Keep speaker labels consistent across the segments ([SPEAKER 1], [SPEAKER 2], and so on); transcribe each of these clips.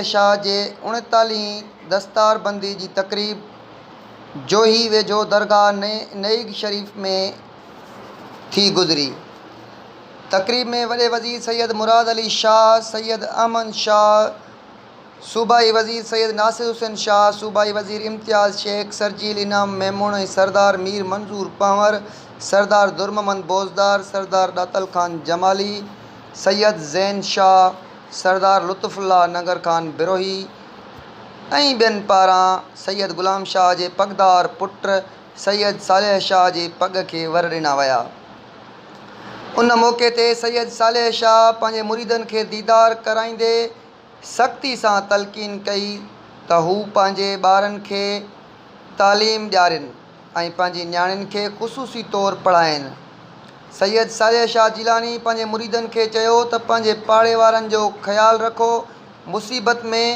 [SPEAKER 1] शाह जे 39 दस्तारबंदी जी तक़रीब जोही वेझो दरगाह नईग शरीफ़ में थी गुज़री। तक़रीब में वॾे वज़ीर सैयद मुराद अली शाह, सैयद अहमद शाह, सूबाई वज़ीर सैयद नासिर हुसैन शाह, सूबाई वज़ीर इम्तियाज़ शेख, सरजील इनाम मेमून ऐं सरदार मीर मंज़ूर पंवर, सरदार दुर्ममन बोज़दार, सरदार दातल ख़ान जमाली, सैयद ज़ैन शाह, सरदार लुत्फ़ुल्लाह नगर ख़ान बिरोही ऐं ॿियनि पारां सैयद ग़ुलाम शाह जे पगदार पुट सैयद सालेह शाह जे पग खे वर ॾिना विया। उन मौक़े ते सैयद सालेह शाह पंहिंजे मुरीदनि खे दीदार कराईंदे सख़्ती सां तलक़ीन कई त हू पंहिंजे ॿारनि खे तालीम ॾियारीनि ऐं पंहिंजी नियाणियुनि खे ख़ुसूसी तौरु पढ़ाइनि। सैयद सालेह शाह जिलानी पंहिंजे मुरीदनि खे चयो त पंहिंजे पाड़े वारनि जो ख़्यालु रखो, मुसीबत में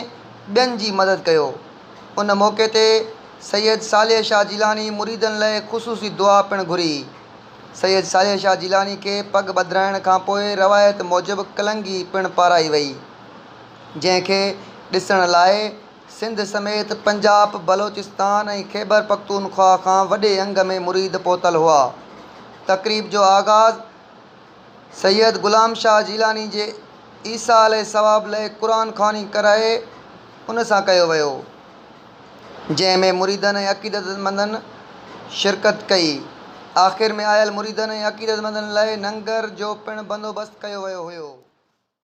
[SPEAKER 1] ॿियनि जी मदद कयो। उन मौक़े ते सैयद सालेह शाह जिलानी मुरीदनि लाइ ख़ुसूसी दुआ पिणु घुरी। सैयद सालेह शाह जिलानी खे पग ॿधाइण खां पोइ रवायत मूजिबि कलंगी पिणु पाराई वई, जंहिंखे ॾिसण लाइ सिंध समेत पंजाब, बलोचिस्तान ऐं ख़ैबर पख्तूनख्वा खां वॾे अंग में मुरीद पहुतल हुआ। तक़रीब जो आगाज़ सैयद ग़ुलाम शाह जिलानी जे ईसा अलैहिस्सलाम लाइ क़ुरान ख़्वानी कराए उन सां कयो वियो, जंहिंमें मुरीदनि ऐं अक़ीदतमंदनि शिरकत कई। आख़िर में आयल मुरीदनि ऐं अक़ीदतमंदनि लाइ लंगर जो पिणु बंदोबस्तु कयो वियो हुयो।